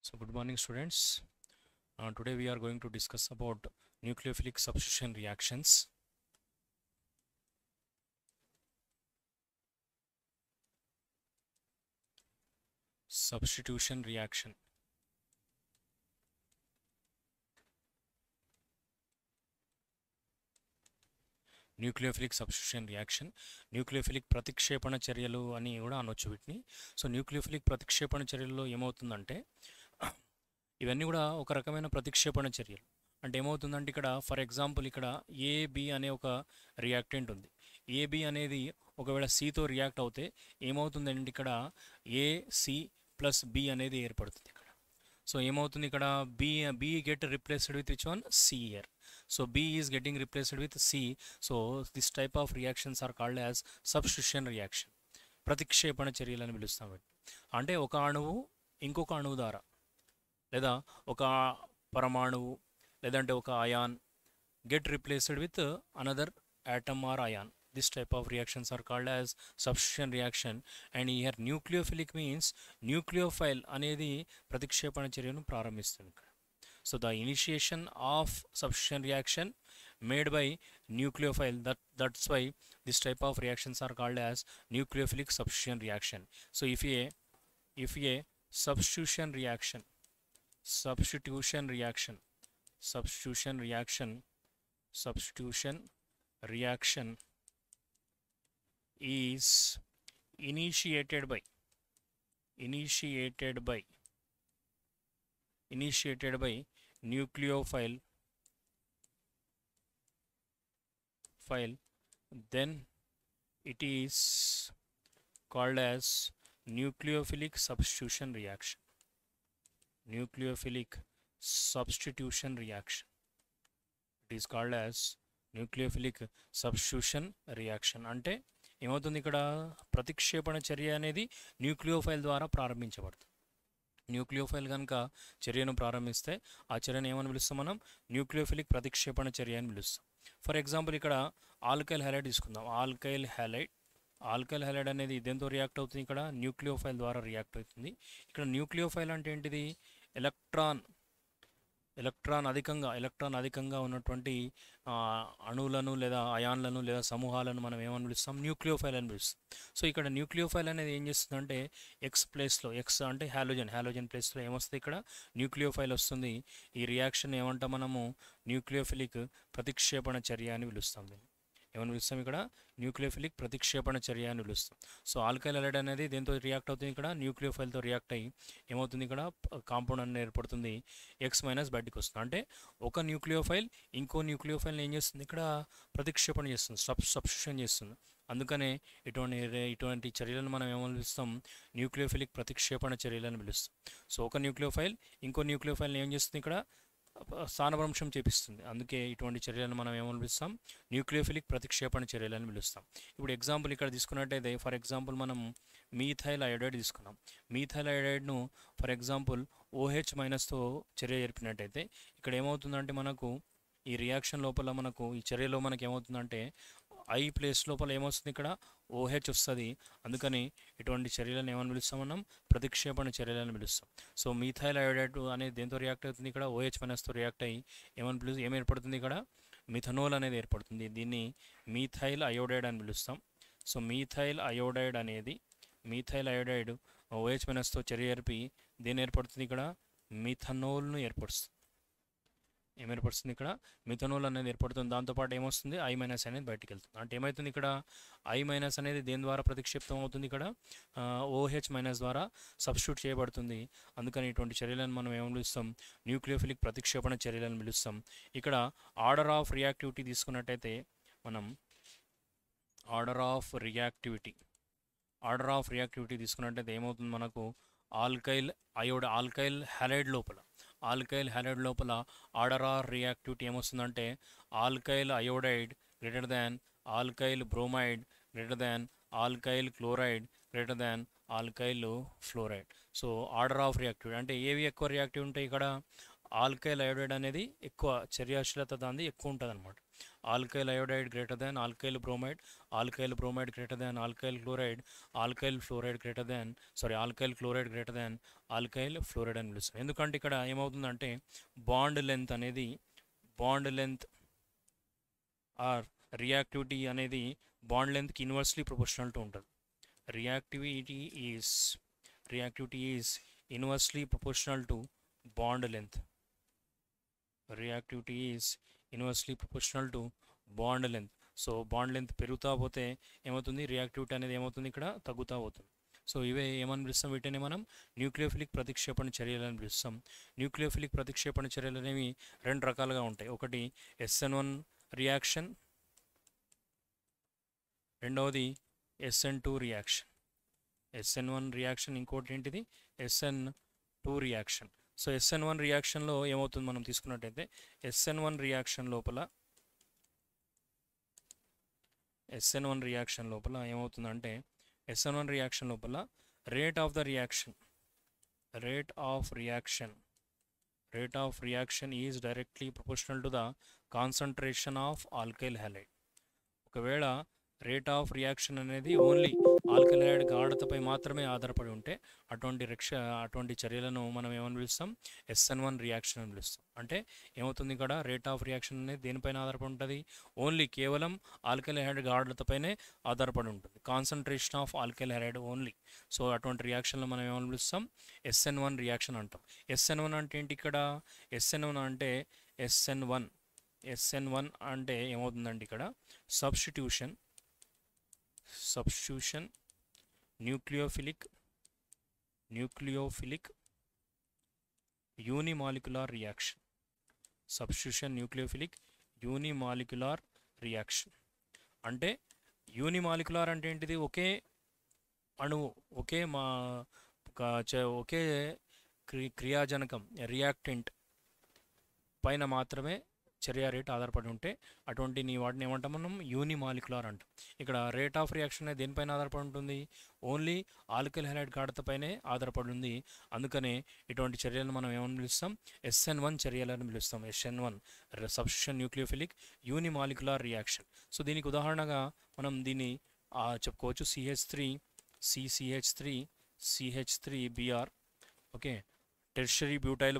So good morning students. Today we are going to discuss about nucleophilic substitution reactions. Substitution reaction. Nucleophilic substitution reaction nucleophilic ప్రతిక్షేపణ చర్యలు అని కూడా అనొచ్చు వీటిని. So nucleophilic ప్రతిక్షేపణ చర్యల్లో ఏమవుతుందంటే ఇవన్నీ కూడా ఒక రకమైన ప్రతిక్షేపణ చర్యలు. అంటే ఏమవుతుందంటే ఇక్కడ ఫర్ ఎగ్జాంపుల్ ఇక్కడ ఏబి అనే ఒక రియాక్టెంట్ ఉంది. ఏబి అనేది ఒకవేళ సితో రియాక్ట్ అవుతే ఏమవుతుందంటే ఇక్కడ ఏసి ప్లస్ బి అనేది ఏర్పడుతుంది ఇక్కడ. సో ఏమవుతుంది ఇక్కడ B get replaced with which one see here. So B is getting replaced with C. So this type of reactions are called as substitution reaction. ప్రతిక్షేపణ చర్యలు అని పిలుస్తాం. అంటే ఒక అణువు ఇంకొక అణువు ద్వారా లేదా ఒక పరమాణువు లేదంటే ఒక ion get replaced with another atom or ion. This type of reactions are called as substitution reaction. And here nucleophilic means nucleophile అనేది ప్రతిక్షేపణ చర్యను ప్రారంభిస్తుంది. So the initiation of substitution reaction made by nucleophile, that's why this type of reactions are called as nucleophilic substitution reaction. So if a substitution reaction is initiated by nucleophile, then it is called as nucleophilic substitution reaction. Nucleophilic substitution reaction. It is called as nucleophilic substitution reaction. అంటే ఏమవుతుంది ఇక్కడ ప్రతిక్షేపణ చర్య అనేది nucleophile ద్వారా ప్రారంభించబడుతుంది. Nucleophile కనుక చర్యను ప్రారంభిస్తే ఆ చర్యను ఏమని పిలుస్తాం మనం? న్యూక్లియోఫిలిక్ ప్రతిక్షేపణ చర్య అని పిలుస్తాం. ఫర్ ఎగ్జాంపుల్ ఇక్కడ ఆల్కైల్ హ్యాలైడ్ తీసుకుందాం. ఆల్కైల్ హ్యాలైడ్ అనేది దేంతో రియాక్ట్ అవుతుంది? ఇక్కడ న్యూక్లియోఫైల్ ద్వారా రియాక్ట్ అవుతుంది. ఇక్కడ న్యూక్లియోఫైల్ అంటే ఏంటిది? ఎలక్ట్రాన్ అధికంగా ఉన్నటువంటి అణువులను లేదా అయాన్లను లేదా సమూహాలను మనం ఏమని పిలుస్తాం? న్యూక్లియోఫైల్ అని పిలుస్తాం. సో ఇక్కడ న్యూక్లియోఫైల్ అనేది ఏం చేస్తుందంటే ఎక్స్ ప్లేస్లో, ఎక్స్ అంటే హ్యాలోజన్ ప్లేస్లో ఏమొస్తుంది? ఇక్కడ న్యూక్లియోఫైల్ వస్తుంది. ఈ రియాక్షన్ ఏమంటాం మనము? న్యూక్లియోఫిలిక్ ప్రతిక్షేపణ చర్య అని పిలుస్తాం. దీన్ని ఏమని పిలుస్తాం? ఇక్కడ న్యూక్లియోఫిలిక్ ప్రతిక్షేపణ చర్య అని పిలుస్తాం. సో ఆల్కైల్ హ్యాలైడ్ అనేది దేంతో రియాక్ట్ అవుతుంది? ఇక్కడ న్యూక్లియోఫైల్తో రియాక్ట్ అయ్యి ఏమవుతుంది? ఇక్కడ కాంపౌండ్ అనేది ఏర్పడుతుంది. ఎక్స్ మైనస్ బయటికి వస్తుంది. అంటే ఒక న్యూక్లియోఫైల్ ఇంకో న్యూక్లియోఫైల్ని ఏం చేస్తుంది? ఇక్కడ ప్రతిక్షేపణ చేస్తుంది, సబ్స్టిట్యూషన్ చేస్తుంది. అందుకనే ఇటువంటి చర్యలను మనం ఏమని పిలుస్తాం? న్యూక్లియోఫిలిక్ ప్రతిక్షేపణ చర్యలను పిలుస్తాం. సో ఒక న్యూక్లియోఫైల్ ఇంకో న్యూక్లియోఫైల్ని ఏం చేస్తుంది? ఇక్కడ స్థానభ్రంశం చేపిస్తుంది. అందుకే ఇటువంటి చర్యలను మనం ఏమని పిలుస్తాం? న్యూక్లియోఫిలిక్ ప్రతిక్షేపణ చర్యలని పిలుస్తాం. ఇప్పుడు ఎగ్జాంపుల్ ఇక్కడ తీసుకున్నట్టయితే ఫర్ ఎగ్జాంపుల్ మనం మీథైల్ అయోడైడ్ తీసుకున్నాం. మీథైల్ అయోడైడ్ను ఫర్ ఎగ్జాంపుల్ OH మైనస్తో చర్య జరిపినట్టయితే ఇక్కడ ఏమవుతుందంటే మనకు ఈ రియాక్షన్ లోపల మనకు ఈ చర్యలో మనకు ఏమవుతుందంటే ఐ ప్లేస్ లోపల ఏమొస్తుంది? ఇక్కడ OH వస్తుంది. అందుకని ఇటువంటి చర్యలను ఏమని పిలుస్తాం మనం? ప్రతిక్షేపణ చర్యలను పిలుస్తాం. సో మీథైల్ అయోడైడ్ అనేది దేంతో రియాక్ట్ అవుతుంది? ఇక్కడ OH మైనస్తో రియాక్ట్ అయ్యి ఏం ఏర్పడుతుంది? ఇక్కడ మిథనోల్ అనేది ఏర్పడుతుంది. దీన్ని మీథైల్ అయోడైడ్ అని పిలుస్తాం. సో మీథైల్ అయోడైడ్ OH మైనస్తో చర్య జరిపి దేన్ని ఏర్పడుతుంది? ఇక్కడ మిథనోల్ను ఏర్పరుస్తుంది. ఏర్పడుతుంది? ఇక్కడ మిథనోల్ అనేది ఏర్పడుతుంది. దాంతోపాటు ఏమొస్తుంది? I- అనేది బయటికి వెళ్తుంది. అంటే ఏమవుతుంది? ఇక్కడ I- అనేది దేని ద్వారా ప్రతిక్షేప్తం అవుతుంది? ఇక్కడ OH- ద్వారా సబ్స్టిట్యూట్ చేయబడుతుంది. అందుకని ఇటువంటి చర్యలను మనం ఏమని పిలుస్తాం? న్యూక్లియోఫిలిక్ ప్రతిక్షేపణ చర్యలను పిలుస్తాం. ఇక్కడ ఆర్డర్ ఆఫ్ రియాక్టివిటీ తీసుకున్నట్టయితే మనం ఆర్డర్ ఆఫ్ రియాక్టివిటీ తీసుకున్నట్టయితే ఏమవుతుంది? మనకు ఆల్కైల్ హ్యాలైడ్ లోపల ఆర్డర్ ఆర్ రియాక్టివిటీ ఏమొస్తుందంటే alkyl iodide greater than alkyl bromide greater than alkyl chloride greater than alkyl fluoride. So order of reactivity అంటే ఏవి ఎక్కువ రియాక్టివ్ ఉంటాయి? ఇక్కడ ఆల్కైల్ అయోడైడ్ అనేది ఎక్కువ చర్యాశీలత దాన్ని ఎక్కువ ఉంటుంది అనమాట. Alkyl iodide greater than alkyl bromide greater than alkyl chloride, alkyl fluoride greater than alkyl chloride greater than alkyl fluoride అని పిలుస్తాం. ఎందుకంటే ఇక్కడ ఏమవుతుందంటే బాండ్ లెంత్ ఆర్ రియాక్టివిటీ అనేది బాండ్ లెంత్కి ఇన్వర్స్లీ ప్రొపోర్షనల్ టు ఉంటుంది. Reactivity is inversely proportional to bond length. Reactivity is inversely proportional to bond length. So bond length పెరుగుతూ పోతే ఏమవుతుంది, రియాక్టివిటీ అనేది ఏమవుతుంది, ఇక్కడ తగ్గుతూ పోతుంది. సో ఇవే ఏమని పిలుస్తాం, వీటిని మనం న్యూక్లియోఫిలిక్ ప్రతిక్షేపణ చర్యలని పిలుస్తాం. న్యూక్లియోఫిలిక్ ప్రతిక్షేపణ చర్యలు అనేవి రెండు రకాలుగా ఉంటాయి. ఒకటి SN1 రియాక్షన్, రెండవది SN2 రియాక్షన్. SN1 రియాక్షన్, ఇంకోటి ఏంటిది SN2 రియాక్షన్. సో SN1 రియాక్షన్లో ఏమవుతుంది, మనం తీసుకున్నట్టయితే SN1 రియాక్షన్ లోపల ఏమవుతుందంటే SN1 రియాక్షన్ లోపల rate of reaction is directly proportional to the concentration of alkyl halide. ఒకవేళ రేట్ ఆఫ్ రియాక్షన్ అనేది ఓన్లీ ఆల్కైల్ హ్యాలైడ్ గాఢతపై మాత్రమే ఆధారపడి ఉంటే అటువంటి చర్యలను మనం ఏమని పిలుస్తాం, SN1 రియాక్షన్ అని పిలుస్తాం. అంటే ఏమవుతుంది, ఇక్కడ రేట్ ఆఫ్ రియాక్షన్ అనేది దేనిపైన ఆధారపడి ఉంటుంది, ఓన్లీ కేవలం ఆల్కైల్ హ్యాలైడ్ గాఢతపైనే ఆధారపడి ఉంటుంది, concentration of alkyl halide only. So అటువంటి రియాక్షన్లో మనం ఏమని పిలుస్తాం, SN1 రియాక్షన్ అంటాం. SN1 అంటే ఏంటి, ఇక్కడ SN1 అంటే SN1 అంటే ఏమవుతుందంటే ఇక్కడ substitution nucleophilic unimolecular reaction. Substitution nucleophilic unimolecular reaction అంటే యూనిమాలిక్యులార్ అంటే ఏంటిది, ఒకే అణువు ఒకే క్రియాజనకం రియాక్టెంట్ పైన మాత్రమే చర్య రేట్ ఆధారపడి ఉంటే అటువంటి వాటిని ఏమంటాం, మనం యూనిమాలిక్యులార్ అంటాం. ఇక్కడ రేట్ ఆఫ్ రియాక్షన్ అనేది దేనిపైన ఆధారపడి ఉంటుంది, ఓన్లీ ఆల్కైల్ హ్యాలైడ్ గాఢతపైనే ఆధారపడి ఉంది. అందుకనే ఇటువంటి చర్యలను మనం ఏమని పిలుస్తాం, SN1 చర్యలను పిలుస్తాం. SN1 substitution nucleophilic unimolecular reaction. So దీనికి ఉదాహరణగా మనం దీన్ని చెప్పుకోవచ్చు, CH3Br, okay, tertiary butyl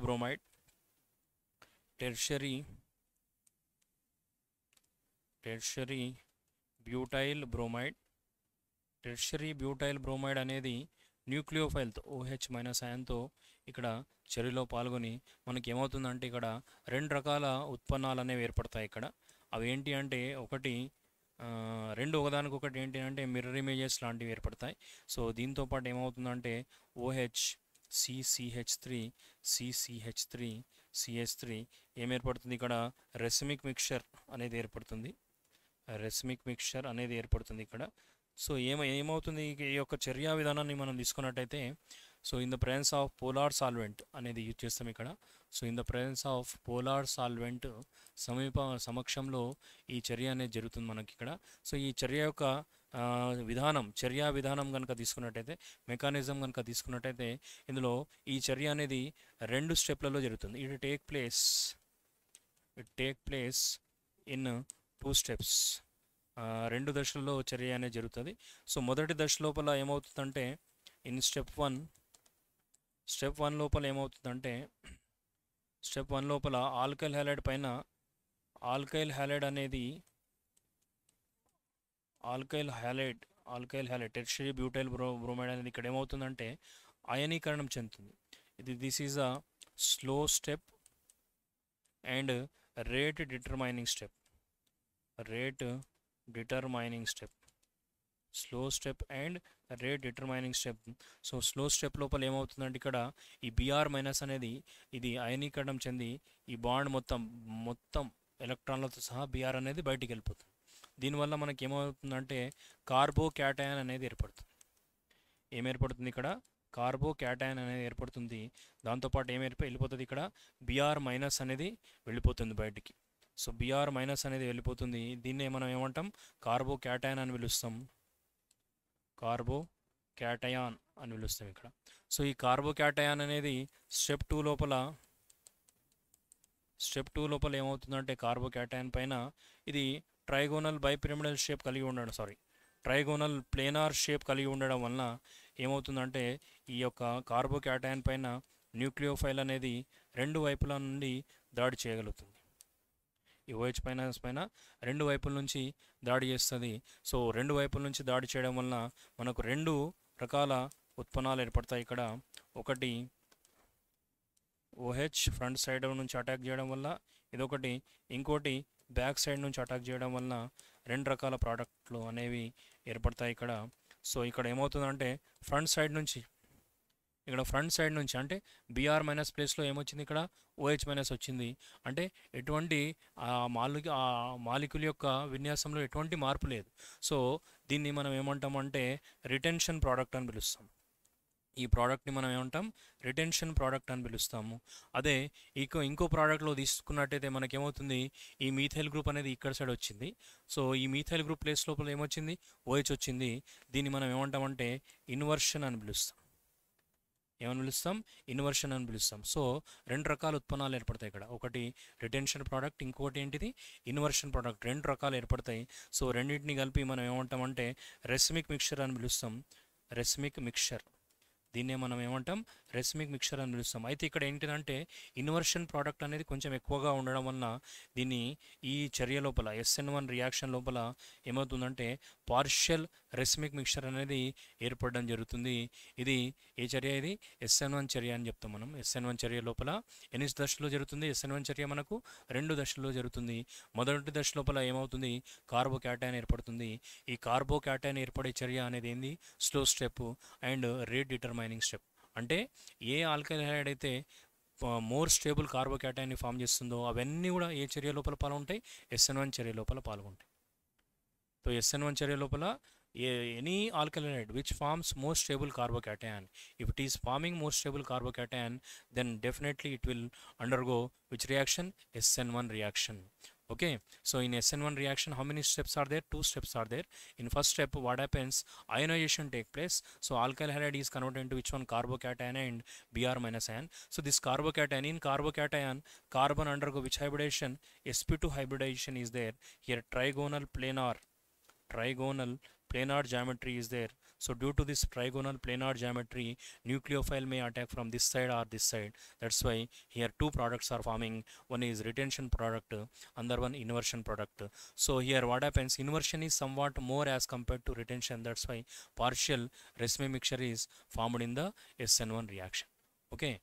bromide అనేది న్యూక్లియోఫైల్తో OH- అయాన్తో ఇక్కడ చర్యలో పాల్గొని మనకి ఏమవుతుందంటే ఇక్కడ రెండు రకాల ఉత్పన్నాలు అనేవి ఏర్పడతాయి. ఇక్కడ అవి ఏంటి అంటే రెండు ఒకదానికొకటి ఏంటి అంటే మిర్రర్ ఇమేజెస్ లాంటివి ఏర్పడతాయి. సో దీంతో పాటు ఏమవుతుందంటే OH CH3 ఏమేర్పడుతుంది, ఇక్కడ రెసిమిక్ మిక్చర్ అనేది ఏర్పడుతుంది ఇక్కడ. సో ఏమవుతుంది, ఈ యొక్క చర్యా విధానాన్ని మనం తీసుకున్నట్టయితే, so in the presence of polar solvent అనేది యూజ్ చేస్తాం ఇక్కడ. So in the presence of polar solvent సమక్షంలో ఈ చర్య అనేది జరుగుతుంది మనకి ఇక్కడ. సో ఈ చర్య యొక్క చర్యా విధానం కనుక తీసుకున్నట్టయితే, మెకానిజం కనుక తీసుకున్నట్టయితే, ఇందులో ఈ చర్య అనేది రెండు స్టెప్లలో జరుగుతుంది. It take place in 2 steps. రెండు దశల్లో చర్య అనేది జరుగుతుంది. సో మొదటి దశ లోపల ఏమవుతుందంటే, ఇన్ స్టెప్ వన్ లోపల ఏమవుతుందంటే, ఆల్కైల్ హ్యాలైడ్ పైన alkyl halide tertiary butyl bromide అనేది ఇక్కడ ఏమవుతుందంటే అయనీకరణం చెందుతుంది. This is a slow step and rate determining step. Slow step and rate determining step. So slow step లోపల ఏమవుతుందంటే ఇక్కడ ఈ Br- అనేది ఇది అయనీకరణం చెంది ఈ బాండ్ మొత్తం ఎలక్ట్రాన్లతో సహా Br అనేది బయటికి వెళ్ళిపోతుంది. దీనివల్ల మనకి ఏమవుతుందంటే కార్బోక్యాటయాన్ అనేది ఏర్పడుతుంది ఇక్కడ కార్బోక్యాటయాన్ అనేది ఏర్పడుతుంది. దాంతోపాటు వెళ్ళిపోతుంది ఇక్కడ Br- అనేది వెళ్ళిపోతుంది బయటికి. సో Br- అనేది వెళ్ళిపోతుంది. దీన్నే మనం ఏమంటాం, కార్బోక్యాటయాన్ అని పిలుస్తాం. ఇక్కడ. సో ఈ కార్బోక్యాటయాన్ అనేది స్టెప్ 2 లోపల స్టెప్ 2 లోపల ఏమవుతుందంటే కార్బోక్యాటైన్ పైన ఇది ట్రైగోనల్ బైపిరమిడల్ షేప్ కలిగి ఉండడం ట్రైగోనల్ ప్లేనార్ షేప్ కలిగి ఉండడం వలన ఏమవుతుందంటే ఈ యొక్క కార్బోక్యాటైన్ పైన న్యూక్లియోఫైల్ అనేది రెండు వైపుల నుండి దాడి చేయగలుగుతుంది. ఈ OH పైన రెండు వైపుల నుంచి దాడి చేస్తుంది. సో రెండు వైపుల నుంచి దాడి చేయడం వలన మనకు రెండు రకాల ఉత్పన్నాలు ఏర్పడతాయి. ఇక్కడ ఒకటి OH ఫ్రంట్ సైడ్ నుంచి అటాక్ చేయడం వల్ల ఇదొకటి, ఇంకోటి బ్యాక్ సైడ్ నుంచి అటాక్ చేయడం వలన రెండు రకాల ప్రోడక్ట్లు అనేవి ఏర్పడతాయి ఇక్కడ. సో ఇక్కడ ఏమవుతుందంటే ఫ్రంట్ సైడ్ నుంచి అంటే Br మైనస్ ప్లేస్లో ఏమొచ్చింది, ఇక్కడ OH మైనస్ వచ్చింది. అంటే ఎటువంటి ఆ మాలిక్యూల్ యొక్క విన్యాసంలో ఎటువంటి మార్పు లేదు. సో దీన్ని మనం ఏమంటామంటే రిటెన్షన్ ప్రోడక్ట్ అని పిలుస్తాం. ఈ ప్రోడక్ట్ని మనం ఏమంటాం, రిటెన్షన్ ప్రోడక్ట్ అని పిలుస్తాము. అదే ఇంకో ప్రోడక్ట్లో తీసుకున్నట్టయితే మనకేమవుతుంది, ఈ మీథైల్ గ్రూప్ అనేది ఇక్కడ సైడ్ వచ్చింది. సో ఈ మీథైల్ గ్రూప్ ప్లేస్ లోపల ఏమొచ్చింది, OH వచ్చింది. దీన్ని మనం ఏమంటామంటే ఇన్వర్షన్ అని పిలుస్తాం. ఇన్వర్షన్ అని పిలుస్తాం. సో రెండు రకాల ఉత్పన్నాలు ఏర్పడతాయి ఇక్కడ. ఒకటి రిటెన్షన్ ప్రోడక్ట్, ఇంకొకటి ఏంటిది ఇన్వర్షన్ ప్రోడక్ట్. రెండు రకాలు ఏర్పడతాయి. సో రెండింటిని కలిపి మనం ఏమంటామంటే రెసిమిక్ మిక్చర్ అని పిలుస్తాం. దీన్నే మనం ఏమంటాం, రెసిమిక్ మిక్చర్ అని పిలుస్తాం. అయితే ఇక్కడ ఏంటిదంటే ఇన్వర్షన్ ప్రోడక్ట్ అనేది కొంచెం ఎక్కువగా ఉండడం వలన దీన్ని ఈ చర్య లోపల SN1 రియాక్షన్ లోపల ఏమవుతుందంటే పార్షియల్ రెసిమిక్ మిక్చర్ అనేది ఏర్పడడం జరుగుతుంది. ఇది ఏ చర్య, ఇది SN1 చర్య అని చెప్తాం మనం. SN1 చర్య లోపల ఎన్ని దశలో జరుగుతుంది, SN1 చర్య మనకు రెండు దశల్లో జరుగుతుంది. మొదటి దశ లోపల ఏమవుతుంది, కార్బోక్యాటైన్ ఏర్పడుతుంది. ఈ కార్బోక్యాటైన్ ఏర్పడే చర్య అనేది ఏంది, slow step and rate determining step. అంటే ఏ ఆల్కైల్ హైడ్రైడ్ అయితే మోర్ స్టేబుల్ కార్బోక్యాటైన్ని ఫామ్ చేస్తుందో అవన్నీ కూడా ఏ చర్య లోపల పాల్గొంటాయి, SN1 చర్య లోపల పాల్గొంటాయి. సో SN1 చర్య లోపల any alkyl halide which forms more stable carbocation, if it is forming more stable carbocation, then definitely it will undergo which reaction, SN1 reaction. Okay, so in SN1 reaction how many steps are there, two steps are there. In first step what happens, ionization take place. So alkyl halide is converted into which one, carbocation and Br minus ion. So this carbocation, in carbocation carbon undergo which hybridization, sp2 hybridization is there. Here trigonal planar geometry is there. So due to this trigonal planar geometry, nucleophile may attack from this side or this side. That's why here two products are forming. One is retention product, another one inversion product. So here what happens, inversion is somewhat more as compared to retention. That's why partial racemic mixture is formed in the SN1 reaction. Okay.